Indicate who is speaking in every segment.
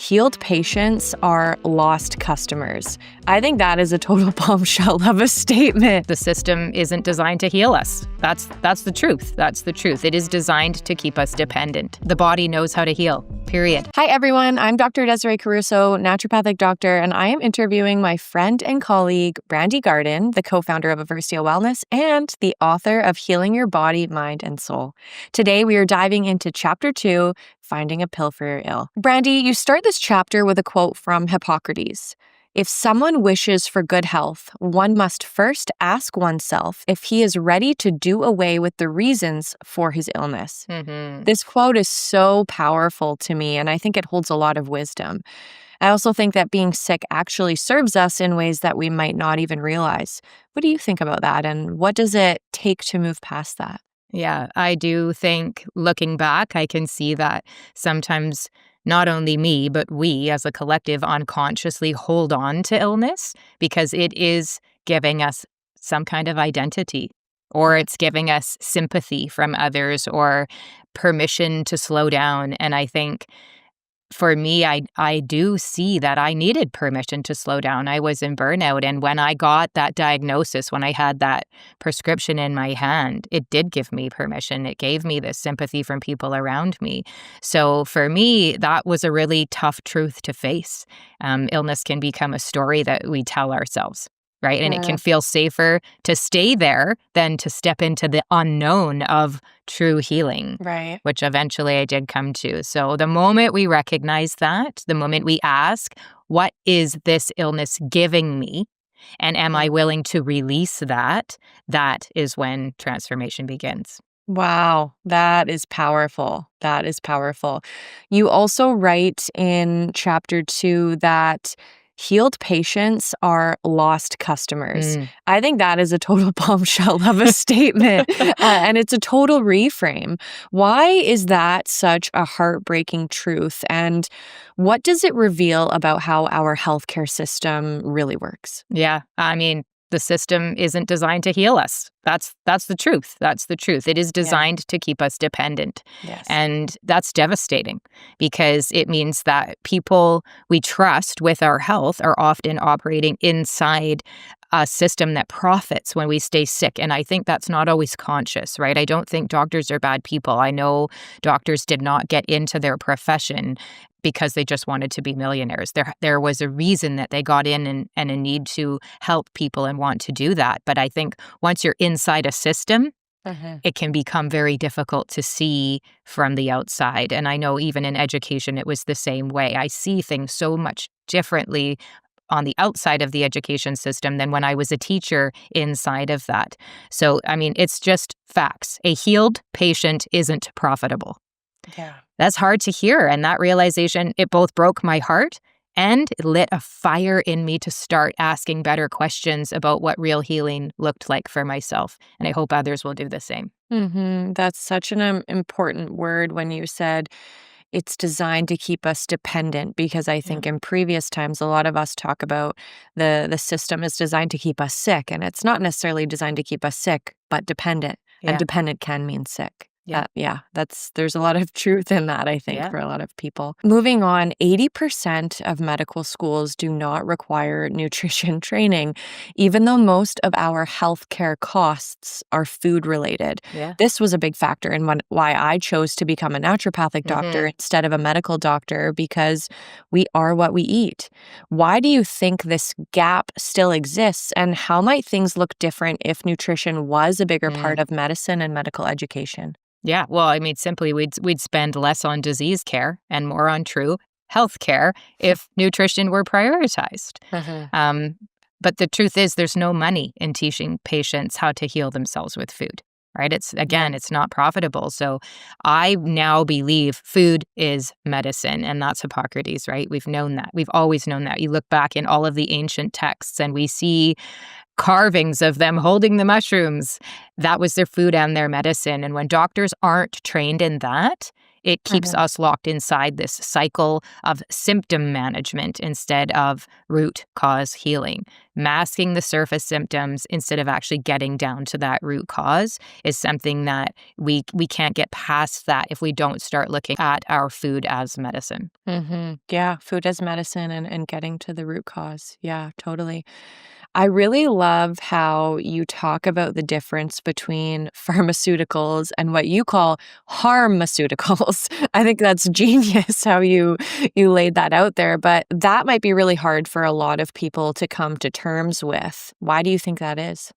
Speaker 1: Healed patients are lost customers. I think that is a total bombshell of a statement.
Speaker 2: The system isn't designed to heal us. That's the truth. That's the truth. It is designed to keep us dependent. The body knows how to heal, period.
Speaker 1: Hi, everyone. I'm Dr. Desiree Caruso, naturopathic doctor, and I am interviewing my friend and colleague, Brandi Garden, the co-founder of Aversio Wellness and the author of Healing Your Body, Mind, and Soul. Today, we are diving into Chapter 2, Finding a Pill for Your Ill. Brandi, you start this chapter with a quote from Hippocrates. If someone wishes for good health, one must first ask oneself if he is ready to do away with the reasons for his illness. This quote is so powerful to me, and I think it holds a lot of wisdom. I also think that being sick actually serves us in ways that we might not even realize. What do you think about that, and what does it take to move past that?
Speaker 2: Yeah, I do think looking back, I can see that sometimes not only me, but we as a collective unconsciously hold on to illness because it is giving us some kind of identity, or it's giving us sympathy from others or permission to slow down. And I think for me, I do see that I needed permission to slow down. I was in burnout. And when I got that diagnosis, when I had that prescription in my hand, it did give me permission. It gave me this sympathy from people around me. So for me, that was a really tough truth to face. Illness can become a story that we tell ourselves. Right. And it can feel safer to stay there than to step into the unknown of true healing,
Speaker 1: Right.
Speaker 2: which eventually I did come to. So the moment we recognize that, the moment we ask, what is this illness giving me? And am I willing to release that? That is when transformation begins.
Speaker 1: Wow, that is powerful. That is powerful. You also write in Chapter 2 that healed patients are lost customers. I think that is a total bombshell of a statement, and it's a total reframe. Why is that such a heartbreaking truth, and what does it reveal about how our healthcare system really works?
Speaker 2: Yeah, I mean, the system isn't designed to heal us. That's the truth. That's the truth. It is designed to keep us dependent.
Speaker 1: Yes.
Speaker 2: And that's devastating because it means that people we trust with our health are often operating inside a system that profits when we stay sick. And I think that's not always conscious, right? I don't think doctors are bad people. I know doctors did not get into their profession because they just wanted to be millionaires. There was a reason that they got in and a need to help people and want to do that. But I think once you're inside a system, it can become very difficult to see from the outside. And I know even in education, it was the same way. I see things so much differently on the outside of the education system than when I was a teacher inside of that. So, I mean, it's just facts. A healed patient isn't profitable.
Speaker 1: Yeah.
Speaker 2: That's hard to hear. And that realization, it both broke my heart and it lit a fire in me to start asking better questions about what real healing looked like for myself. And I hope others will do the same.
Speaker 1: That's such an important word when you said it's designed to keep us dependent, because I think in previous times, a lot of us talk about the system is designed to keep us sick, and it's not necessarily designed to keep us sick, but dependent. And dependent can mean sick. There's a lot of truth in that, I think, for a lot of people. Moving on, 80% of medical schools do not require nutrition training, even though most of our healthcare costs are food related. This was a big factor in why I chose to become a naturopathic doctor instead of a medical doctor, because we are what we eat. Why do you think this gap still exists, and how might things look different if nutrition was a bigger part of medicine and medical education?
Speaker 2: Yeah, well, I mean, simply we'd spend less on disease care and more on true health care if nutrition were prioritized. But the truth is there's no money in teaching patients how to heal themselves with food, right? It's not profitable. So I now believe food is medicine, and that's Hippocrates, right? We've known that. We've always known that. You look back in all of the ancient texts and we see carvings of them holding the mushrooms. That was their food and their medicine. And when doctors aren't trained in that, it keeps us locked inside this cycle of symptom management instead of root cause healing. masking the surface symptoms instead of actually getting down to that root cause is something that we can't get past that if we don't start looking at our food as medicine.
Speaker 1: Yeah, food as medicine and getting to the root cause. Yeah, totally. I really love how you talk about the difference between pharmaceuticals and what you call harmaceuticals. I think that's genius how you laid that out there, but that might be really hard for a lot of people to come to terms with. Why do you think that is?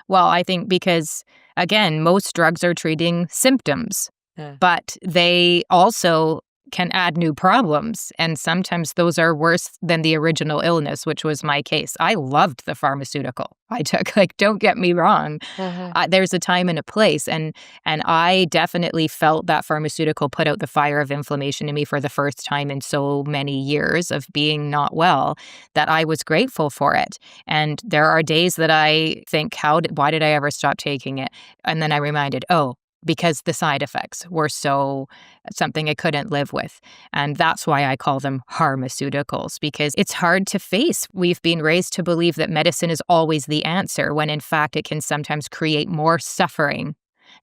Speaker 2: Well, I think because, again, most drugs are treating symptoms,
Speaker 1: Yeah.
Speaker 2: but they also can add new problems. And sometimes those are worse than the original illness, which was my case. I loved the pharmaceutical I took. Like, don't get me wrong.
Speaker 1: Mhm.
Speaker 2: There's a time and a place. And I definitely felt that pharmaceutical put out the fire of inflammation in me for the first time in so many years of being not well that I was grateful for it. And there are days that I think, why did I ever stop taking it? And then I reminded, oh, because the side effects were so something I couldn't live with. And that's why I call them pharmaceuticals, because it's hard to face. We've been raised to believe that medicine is always the answer, when in fact it can sometimes create more suffering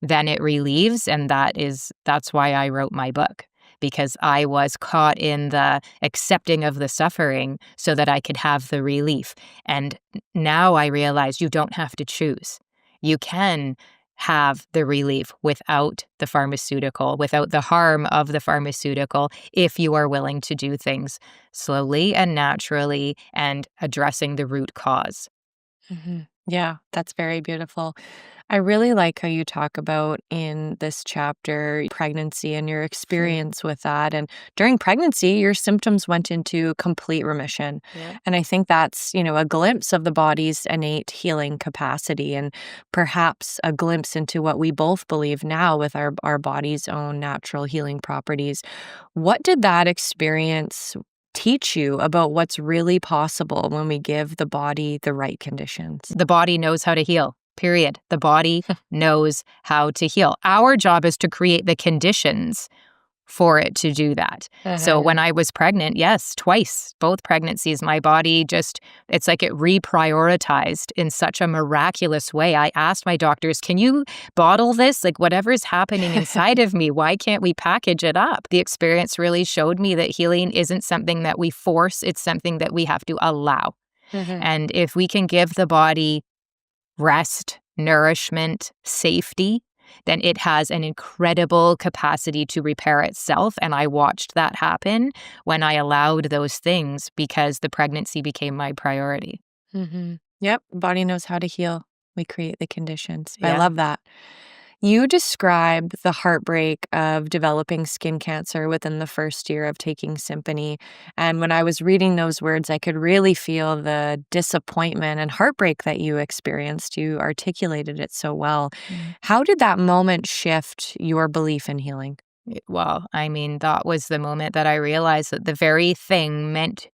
Speaker 2: than it relieves. And that's why I wrote my book, because I was caught in the accepting of the suffering so that I could have the relief. And now I realize you don't have to choose. You can have the relief without the pharmaceutical, without the harm of the pharmaceutical, if you are willing to do things slowly and naturally and addressing the root cause.
Speaker 1: Yeah, that's very beautiful. I really like how you talk about in this chapter pregnancy and your experience with that. And during pregnancy, your symptoms went into complete remission.
Speaker 2: Yeah.
Speaker 1: And I think that's, a glimpse of the body's innate healing capacity and perhaps a glimpse into what we both believe now with our body's own natural healing properties. What did that experience teach you about what's really possible when we give the body the right conditions?
Speaker 2: The body knows how to heal, period. The body knows how to heal. Our job is to create the conditions for it to do that. So when I was pregnant, yes, twice, both pregnancies, my body it's like it reprioritized in such a miraculous way. I asked my doctors, can you bottle this? Like, whatever's happening inside of me, why can't we package it up? The experience really showed me that healing isn't something that we force, it's something that we have to allow.
Speaker 1: Mhm.
Speaker 2: And if we can give the body rest, nourishment, safety, then it has an incredible capacity to repair itself. And I watched that happen when I allowed those things, because the pregnancy became my priority.
Speaker 1: Yep, body knows how to heal. We create the conditions. I
Speaker 2: Yeah.
Speaker 1: love that. You describe the heartbreak of developing skin cancer within the first year of taking Simponi. And when I was reading those words, I could really feel the disappointment and heartbreak that you experienced. You articulated it so well.
Speaker 2: Mm.
Speaker 1: How did that moment shift your belief in healing?
Speaker 2: Well, I mean, that was the moment that I realized that the very thing meant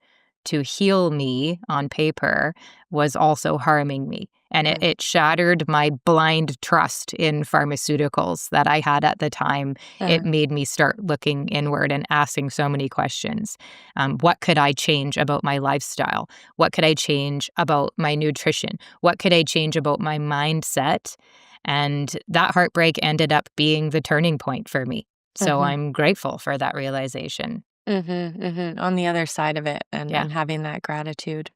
Speaker 2: to heal me on paper was also harming me. And it shattered my blind trust in pharmaceuticals that I had at the time. It made me start looking inward and asking so many questions. What could I change about my lifestyle? What could I change about my nutrition? What could I change about my mindset? And that heartbreak ended up being the turning point for me. So
Speaker 1: Mhm.
Speaker 2: I'm grateful for that realization.
Speaker 1: On the other side of it
Speaker 2: Yeah.
Speaker 1: and having that gratitude.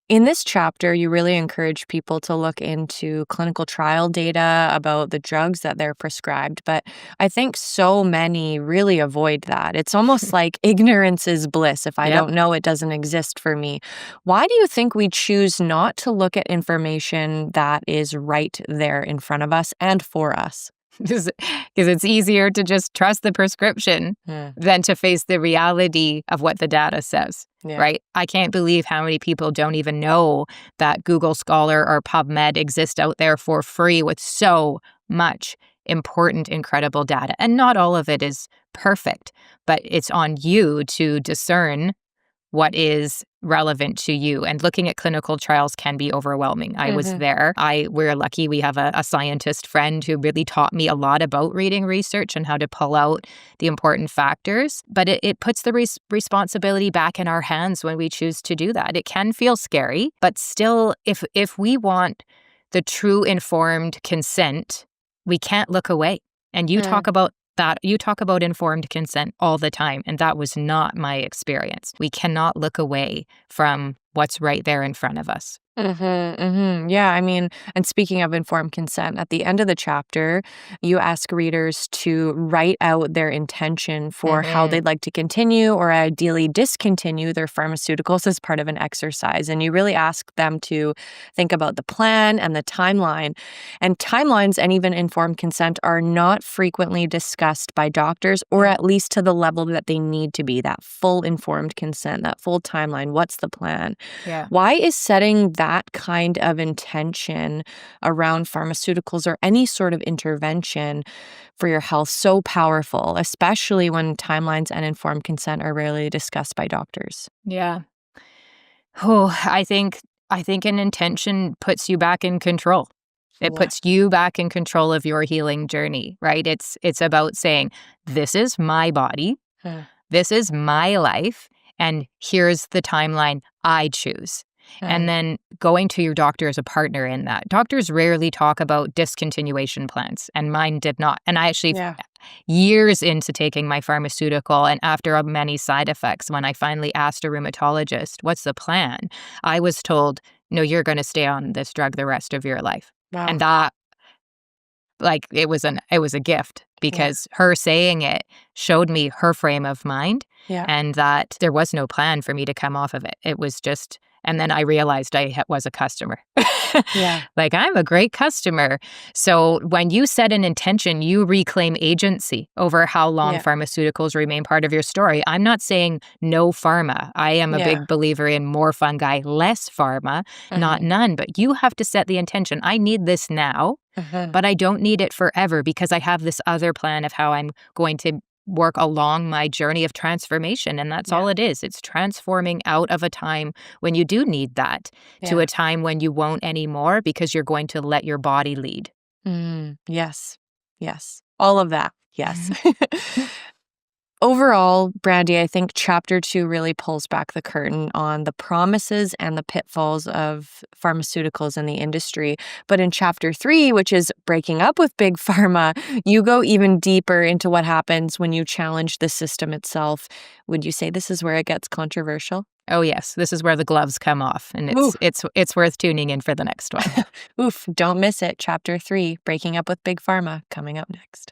Speaker 1: In this chapter, you really encourage people to look into clinical trial data about the drugs that they're prescribed, but I think so many really avoid that. It's almost like ignorance is bliss. If I
Speaker 2: Yep.
Speaker 1: don't know, it doesn't exist for me. Why do you think we choose not to look at information that is right there in front of us and for us?
Speaker 2: Because it's easier to just trust the prescription
Speaker 1: Yeah.
Speaker 2: than to face the reality of what the data says,
Speaker 1: Yeah.
Speaker 2: right? I can't believe how many people don't even know that Google Scholar or PubMed exist out there for free with so much important, incredible data. And not all of it is perfect, but it's on you to discern what is relevant to you. And looking at clinical trials can be overwhelming. I was there. We're lucky we have a scientist friend who really taught me a lot about reading research and how to pull out the important factors. But it puts the responsibility back in our hands when we choose to do that. It can feel scary, but still, if we want the true informed consent, we can't look away. And you talk about that. You talk about informed consent all the time, and that was not my experience. We cannot look away from what's right there in front of us.
Speaker 1: Yeah, I mean, and speaking of informed consent, at the end of the chapter, you ask readers to write out their intention for how they'd like to continue or ideally discontinue their pharmaceuticals as part of an exercise. And you really ask them to think about the plan and the timeline. And timelines and even informed consent are not frequently discussed by doctors, or at least to the level that they need to be, that full informed consent, that full timeline. What's the plan?
Speaker 2: Yeah.
Speaker 1: Why is setting that kind of intention around pharmaceuticals or any sort of intervention for your health so powerful, especially when timelines and informed consent are rarely discussed by doctors?
Speaker 2: Yeah. Oh, I think an intention puts you back in control. It puts you back in control of your healing journey, right? It's about saying, this is my body, this is my life, and here's the timeline I choose. And then going to your doctor as a partner in that. Doctors rarely talk about discontinuation plans, and mine did not. And I actually, years into taking my pharmaceutical and after many side effects, when I finally asked a rheumatologist, what's the plan? I was told, no, you're going to stay on this drug the rest of your life.
Speaker 1: Wow.
Speaker 2: And that, like, it was a gift, because her saying it showed me her frame of mind, and that there was no plan for me to come off of it. It was just, and then I realized I was a customer. Like, I'm a great customer. So when you set an intention, you reclaim agency over how long pharmaceuticals remain part of your story. I'm not saying no pharma. I am a big believer in more fungi, less pharma, not none. But you have to set the intention. I need this now, but I don't need it forever, because I have this other plan of how I'm going to work along my journey of transformation. And that's all it is. It's transforming out of a time when you do need that to a time when you won't anymore, because you're going to let your body lead.
Speaker 1: Yes. All of that. Yes. Overall, Brandi, I think chapter 2 really pulls back the curtain on the promises and the pitfalls of pharmaceuticals in the industry. But in chapter 3, which is breaking up with big pharma, you go even deeper into what happens when you challenge the system itself. Would you say this is where it gets controversial?
Speaker 2: Oh, yes. This is where the gloves come off, and it's worth tuning in for the next one.
Speaker 1: Oof, don't miss it. Chapter 3, Breaking Up with Big Pharma, coming up next.